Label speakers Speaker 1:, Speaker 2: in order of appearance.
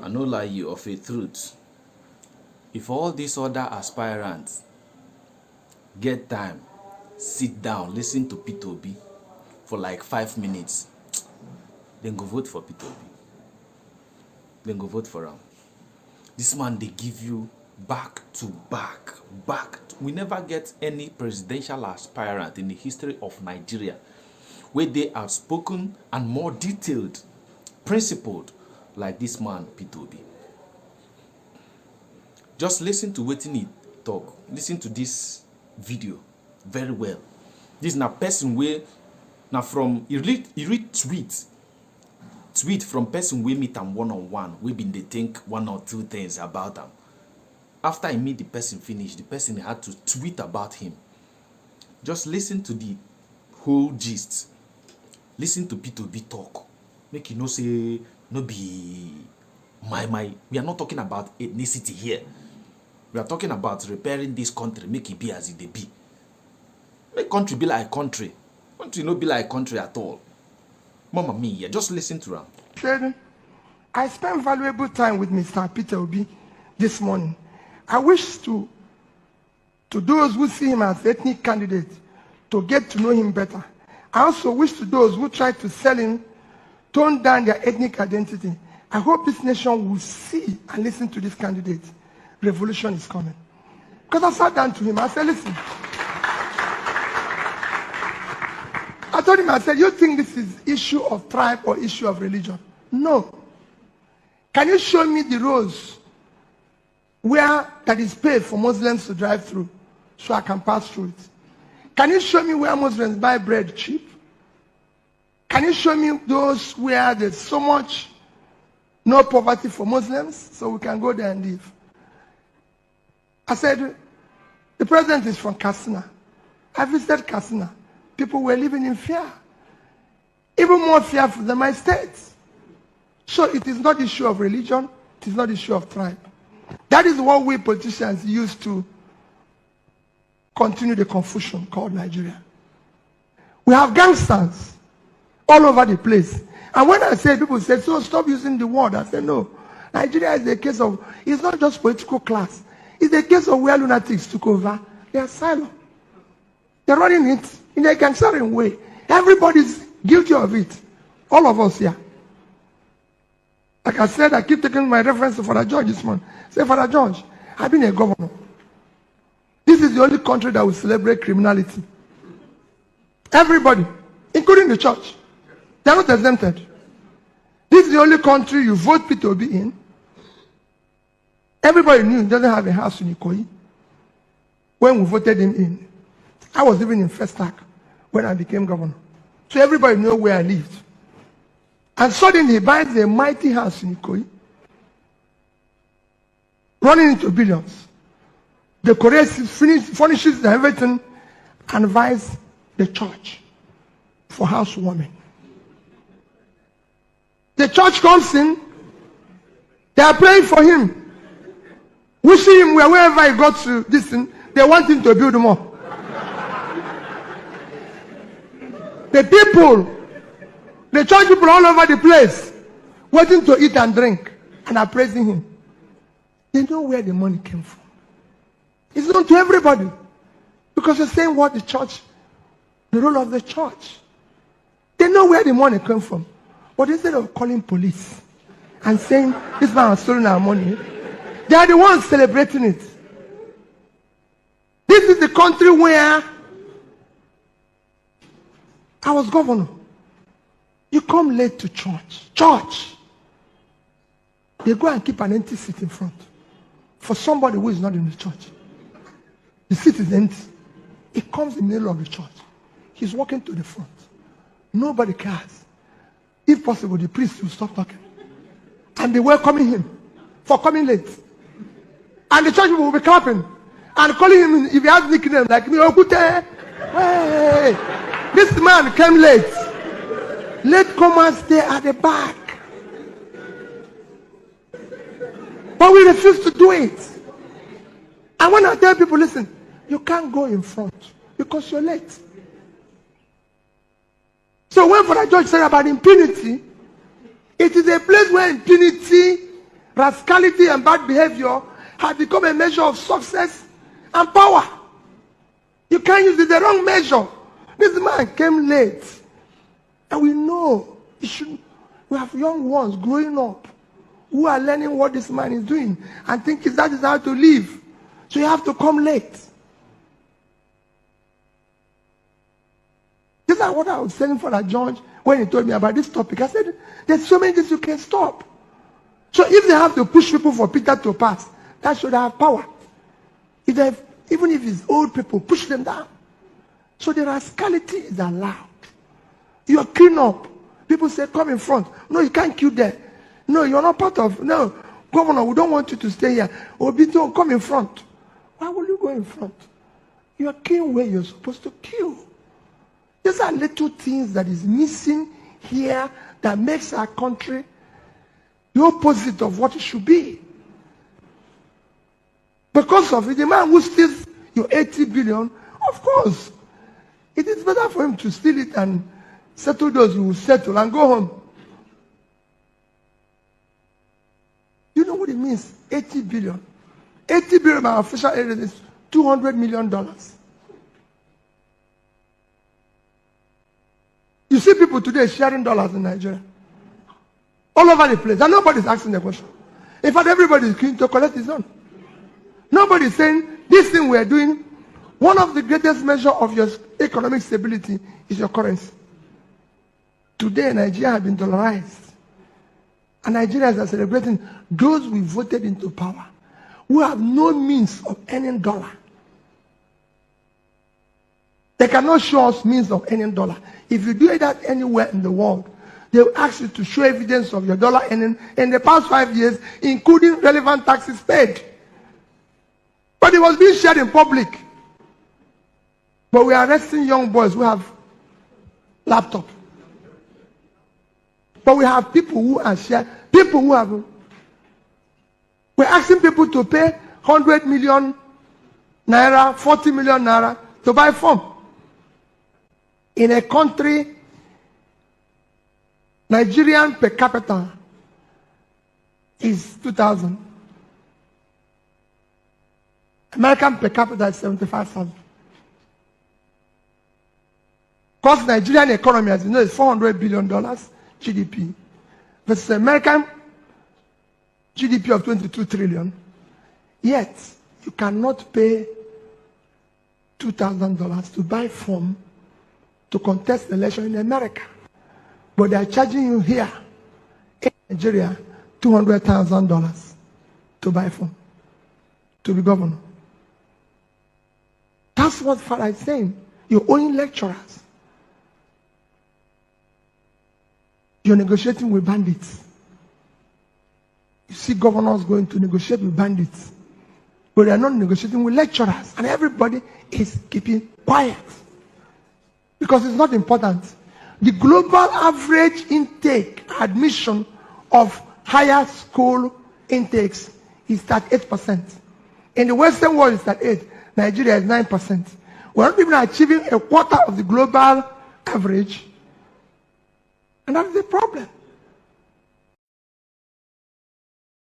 Speaker 1: I no lie you of a truth. If all these other aspirants get time, sit down, listen to Peter Obi for like 5 minutes, then go vote for Peter Obi. Then go vote for him. This man, they give you back to back. We never get any presidential aspirant in the history of Nigeria where they are outspoken and more detailed, principled like this man, Peter Obi. Just listen to what he talk. Listen to this video very well. This is a person where now from he read tweet from person we meet him one-on-one. We been they think one or two things about him. After I meet the person finish, the person had to tweet about him. Just listen to the whole gist. Listen to Peter Obi talk. Make you know say no be my. We are not talking about ethnicity here. We are talking about repairing this country, make it be as it be. Make country be like country. Country no be like country at all. Mama mia, just listen to him.
Speaker 2: I spent valuable time with Mr. Peter Obi this morning. I wish to those who see him as ethnic candidate to get to know him better. I also wish to those who try to sell him, tone down their ethnic identity. I hope this nation will see and listen to this candidate. Revolution is coming. Because I sat down to him, I said, listen. I told him, I said, you think this is issue of tribe or issue of religion? No. Can you show me the roads where that is paid for Muslims to drive through so I can pass through it? Can you show me where Muslims buy bread cheap? Can you show me those where there's so much no poverty for Muslims so we can go there and live? I said, the president is from Katsina. I visited Katsina. People were living in fear. Even more fearful than my state. So it is not issue of religion. It is not issue of tribe. That is what we politicians use to continue the confusion called Nigeria. We have gangsters all over the place. And when I say, people say, so stop using the word. I say, no. Nigeria is a case of, it's not just political class. It's a case of where lunatics took over. They are silent. They're running it in a gangstering way. Everybody's guilty of it. All of us here. Like I said, I keep taking my reference to Father George this morning. Say, Father George, I've been a governor. This is the only country that will celebrate criminality. Everybody, including the church. They're not exempted. This is the only country you vote Peter Obi in. Everybody knew he doesn't have a house in Ikoyi. When we voted him in, I was living in Festac when I became governor. So everybody knew where I lived. And suddenly he buys a mighty house in Ikoyi, running into billions. Decorates, furnishes everything, and invites the church for housewarming. The church comes in, they are praying for him. Wishing him wherever he got to this thing, they want him to build more. The people, the church people all over the place, waiting to eat and drink, and are praising him. They know where the money came from. It's known to everybody. Because they're saying what the church, the role of the church. They know where the money came from. But instead of calling police and saying, this man has stolen our money, they are the ones celebrating it. This is the country where I was governor. You come late to church. Church. They go and keep an empty seat in front for somebody who is not in the church. The seat is empty. He comes in the middle of the church. He's walking to the front. Nobody cares. If possible, the priest will stop talking. And they welcoming him for coming late. And the church people will be clapping and calling him, if he has nickname like me, Okute. Hey, this man came late. Latecomers stay at the back. But we refuse to do it. And when I tell people, listen, you can't go in front because you're late. So when Father George said about impunity, it is a place where impunity rascality and bad behavior have become a measure of success and power. You can't use it, the wrong measure. This man came late. And we know we have young ones growing up who are learning what this man is doing and thinking that is how to live. So you have to come late. This is what I was saying for that George when he told me about this topic. I said, there's so many things you can stop. So if they have to push people for Peter to pass, that should have power. Even if it's old people, push them down. So the rascality is allowed. You are clean up. People say, come in front. No, you can't queue there. No, you're not part of. No, Governor, we don't want you to stay here. Obito, come in front. Why will you go in front? You are queuing where you're supposed to queue. These are little things that is missing here that makes our country the opposite of what it should be. Because of it, the man who steals your 80 billion, of course, it is better for him to steal it and settle those who will settle and go home. You know what it means? 80 billion. 80 billion by official area is $200 million. You see people today sharing dollars in Nigeria. All over the place. And nobody's asking the question. In fact, everybody is keen to collect his own. Nobody is saying, this thing we are doing, one of the greatest measures of your economic stability is your currency. Today, Nigeria has been dollarized. And Nigerians are celebrating those we voted into power who have no means of earning dollar. They cannot show us means of earning dollar. If you do that anywhere in the world, they will ask you to show evidence of your dollar earning in the past 5 years, including relevant taxes paid. But it was being shared in public. But we are arresting young boys who have laptop. But we have people who are sharing, people who have. We're asking people to pay 100 million naira, 40 million naira to buy phone. In a country, Nigerian per capita is 2,000. American per capita is 75,000. Because Nigerian economy, as you know, is $400 billion GDP. Versus American GDP of 22 trillion. Yet, you cannot pay $2,000 to buy form to contest the election in America. But they are charging you here in Nigeria $200,000 to buy form to be governor. That's what Farah is saying. You're owing lecturers. You're negotiating with bandits. You see governors going to negotiate with bandits. But they are not negotiating with lecturers. And everybody is keeping quiet. Because it's not important. The global average intake, admission of higher school intakes is 38%. In the Western world, it's 38%. Nigeria is 9%. We're not even achieving a quarter of the global average. And that's the problem.